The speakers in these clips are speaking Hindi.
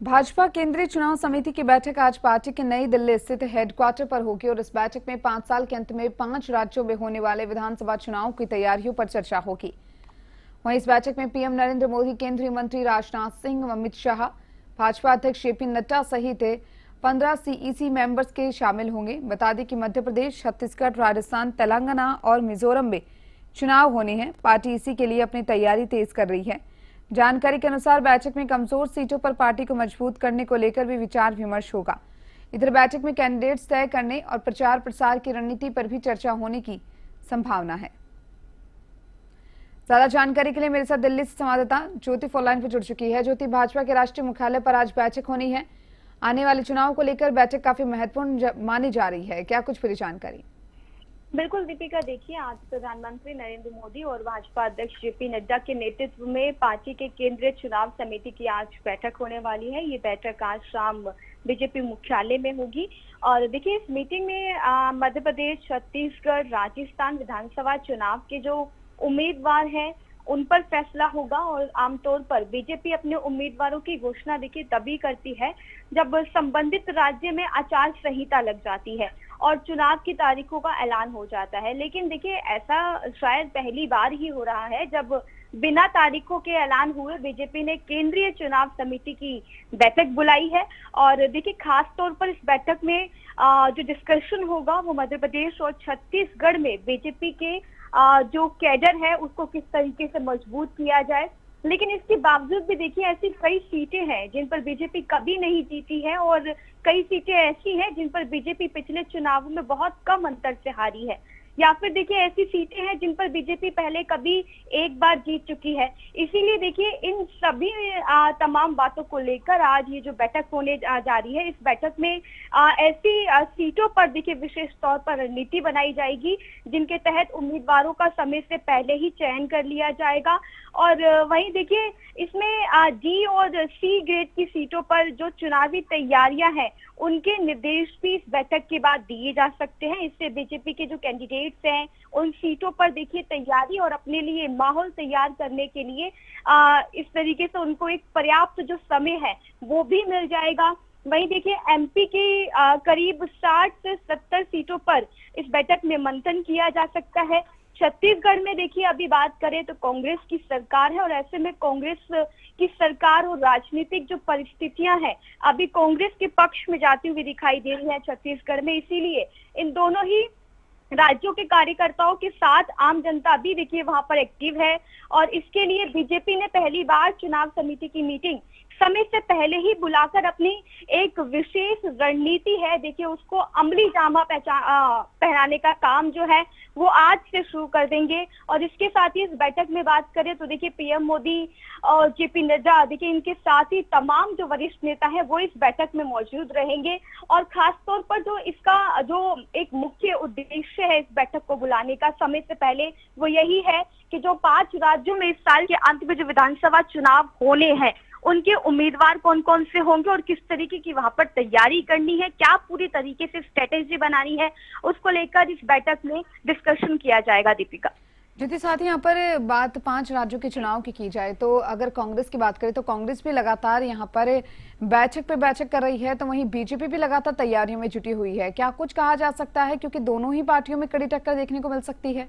भाजपा केंद्रीय चुनाव समिति की बैठक आज पार्टी के नई दिल्ली स्थित हेडक्वार्टर पर होगी और इस बैठक में 5 साल के अंत में 5 राज्यों में होने वाले विधानसभा चुनाव की तैयारियों पर चर्चा होगी। वहीं इस बैठक में पीएम नरेंद्र मोदी, केंद्रीय मंत्री राजनाथ सिंह, अमित शाह, भाजपा अध्यक्ष जेपी नड्डा सहित 15 सीईसी मेंबर्स के शामिल होंगे। बता दें कि मध्य प्रदेश, छत्तीसगढ़, राजस्थान, तेलंगाना और मिजोरम में चुनाव होने हैं। पार्टी इसी के लिए अपनी तैयारी तेज कर रही है। जानकारी के अनुसार बैठक में कमजोर सीटों पर पार्टी को मजबूत करने को लेकर भी विचार विमर्श होगा। इधर बैठक में कैंडिडेट्स तय करने और प्रचार प्रसार की रणनीति पर भी चर्चा होने की संभावना है। ज्यादा जानकारी के लिए मेरे साथ दिल्ली से संवाददाता ज्योति फोन लाइन पर जुड़ चुकी है। ज्योति, भाजपा के राष्ट्रीय मुख्यालय पर आज बैठक होनी है। आने वाले चुनाव को लेकर बैठक काफी महत्वपूर्ण मानी जा रही है, क्या कुछ पूरी जानकारी? बिल्कुल दीपिका, देखिए आज प्रधानमंत्री नरेंद्र मोदी और भाजपा अध्यक्ष जेपी नड्डा के नेतृत्व में पार्टी के केंद्रीय चुनाव समिति की आज बैठक होने वाली है। ये बैठक आज शाम बीजेपी मुख्यालय में होगी और देखिए इस मीटिंग में मध्य प्रदेश, छत्तीसगढ़, राजस्थान विधानसभा चुनाव के जो उम्मीदवार हैं उन पर फैसला होगा। और आमतौर पर बीजेपी अपने उम्मीदवारों की घोषणा देखिए तभी करती है जब संबंधित राज्य में आचार संहिता लग जाती है और चुनाव की तारीखों का ऐलान हो जाता है। लेकिन देखिए ऐसा शायद पहली बार ही हो रहा है जब बिना तारीखों के ऐलान हुए बीजेपी ने केंद्रीय चुनाव समिति की बैठक बुलाई है। और देखिए खास तौर पर इस बैठक में जो डिस्कशन होगा वो मध्य प्रदेश और छत्तीसगढ़ में बीजेपी के जो कैडर है उसको किस तरीके से मजबूत किया जाए। लेकिन इसके बावजूद भी देखिए ऐसी कई सीटें हैं जिन पर बीजेपी कभी नहीं जीती है और कई सीटें ऐसी हैं जिन पर बीजेपी पिछले चुनावों में बहुत कम अंतर से हारी है, या फिर देखिए ऐसी सीटें हैं जिन पर बीजेपी पहले कभी एक बार जीत चुकी है। इसीलिए देखिए इन सभी तमाम बातों को लेकर आज ये जो बैठक होने जा रही है, इस बैठक में ऐसी सीटों पर देखिए विशेष तौर पर रणनीति बनाई जाएगी जिनके तहत उम्मीदवारों का समय से पहले ही चयन कर लिया जाएगा। और वहीं देखिए इसमें डी और सी ग्रेड की सीटों पर जो चुनावी तैयारियां हैं उनके निर्देश भी इस बैठक के बाद दिए जा सकते हैं। इससे बीजेपी के जो कैंडिडेट्स हैं उन सीटों पर देखिए तैयारी और अपने लिए माहौल तैयार करने के लिए इस तरीके से उनको एक पर्याप्त जो समय है वो भी मिल जाएगा। वहीं देखिए एमपी की करीब 60 से 70 सीटों पर इस बैठक में मंथन किया जा सकता है। छत्तीसगढ़ में देखिए अभी बात करें तो कांग्रेस की सरकार है और ऐसे में कांग्रेस की सरकार और राजनीतिक जो परिस्थितियां हैं अभी कांग्रेस के पक्ष में जाती हुई दिखाई दे रही है छत्तीसगढ़ में। इसीलिए इन दोनों ही राज्यों के कार्यकर्ताओं के साथ आम जनता भी देखिए वहां पर एक्टिव है और इसके लिए बीजेपी ने पहली बार चुनाव समिति की मीटिंग समय से पहले ही बुलाकर अपनी एक विशेष रणनीति है देखिए उसको अमली जामा पहनाने का काम जो है वो आज से शुरू कर देंगे। और इसके साथ ही इस बैठक में बात करें तो देखिए पीएम मोदी और जेपी नड्डा देखिए इनके साथ ही तमाम जो वरिष्ठ नेता है वो इस बैठक में मौजूद रहेंगे। और खास तौर पर जो इसका जो एक मुख्य उद्देश्य है इस बैठक को बुलाने का समय से पहले वो यही है कि जो 5 राज्यों में इस साल के अंत में जो विधानसभा चुनाव होने हैं उनके उम्मीदवार कौन कौन से होंगे और किस तरीके की वहां पर तैयारी करनी है, क्या पूरी तरीके से स्ट्रेटेजी बनानी है, उसको लेकर इस बैठक में डिस्कशन किया जाएगा। दीपिका ज्योति, साथ ही यहाँ पर बात 5 राज्यों के चुनाव की जाए तो अगर कांग्रेस की बात करें तो कांग्रेस भी लगातार यहाँ पर बैठक पे बैठक कर रही है, तो वहीं बीजेपी भी लगातार तैयारियों में जुटी हुई है। क्या कुछ कहा जा सकता है, क्योंकि दोनों ही पार्टियों में कड़ी टक्कर देखने को मिल सकती है?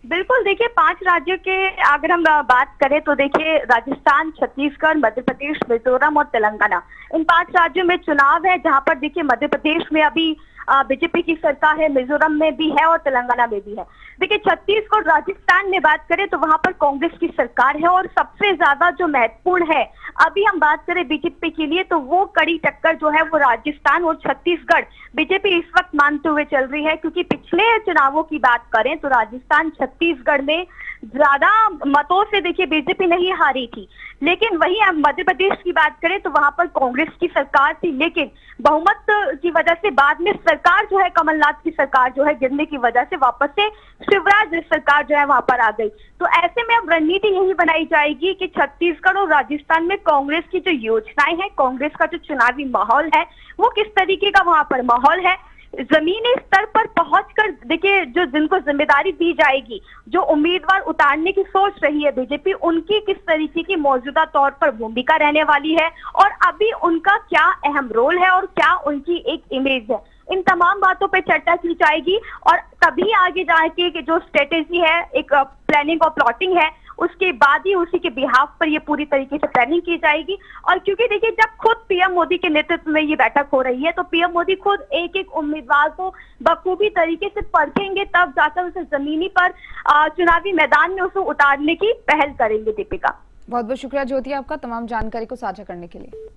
बिल्कुल, देखिए 5 राज्यों के अगर हम बात करें तो देखिए राजस्थान, छत्तीसगढ़, मध्य प्रदेश, मिजोरम और तेलंगाना, इन 5 राज्यों में चुनाव है जहां पर देखिए मध्य प्रदेश में अभी बीजेपी की सरकार है, मिजोरम में भी है और तेलंगाना में भी है। देखिए छत्तीसगढ़, राजस्थान में बात करें तो वहां पर कांग्रेस की सरकार है और सबसे ज्यादा जो महत्वपूर्ण है अभी हम बात करें बीजेपी के लिए तो वो कड़ी टक्कर जो है वो राजस्थान और छत्तीसगढ़ बीजेपी इस वक्त मानते हुए चल रही है। क्योंकि पिछले चुनावों की बात करें तो राजस्थान, छत्तीसगढ़ में ज्यादा मतों से देखिए बीजेपी नहीं हारी थी, लेकिन वहीं अब मध्य प्रदेश की बात करें तो वहां पर कांग्रेस की सरकार थी, लेकिन बहुमत की वजह से बाद में सरकार जो है कमलनाथ की सरकार जो है गिरने की वजह से वापस से शिवराज सरकार जो है वहां पर आ गई। तो ऐसे में अब रणनीति यही बनाई जाएगी कि छत्तीसगढ़ और राजस्थान में कांग्रेस की जो योजनाएं हैं, कांग्रेस का जो चुनावी माहौल है वो किस तरीके का वहां पर माहौल है, जमीनी स्तर पर पहुंचकर देखिए, जो जिनको जिम्मेदारी दी जाएगी, जो उम्मीदवार उतारने की सोच रही है बीजेपी, उनकी किस तरीके की मौजूदा तौर पर भूमिका रहने वाली है और अभी उनका क्या अहम रोल है और क्या उनकी एक इमेज है, इन तमाम बातों पर चर्चा की जाएगी। और तभी आगे जाके कि जो स्ट्रेटेजी है, एक प्लानिंग और प्लॉटिंग है, उसके बाद ही उसी के बिहाफ पर ये पूरी तरीके से प्लानिंग की जाएगी। और क्योंकि देखिए, जब खुद पीएम मोदी के नेतृत्व में ये बैठक हो रही है, तो पीएम मोदी खुद एक एक उम्मीदवार को बखूबी तरीके से परखेंगे, तब जाकर उसे जमीनी पर चुनावी मैदान में उसे उतारने की पहल करेंगे। दीपिका, बहुत बहुत शुक्रिया ज्योति आपका तमाम जानकारी को साझा करने के लिए।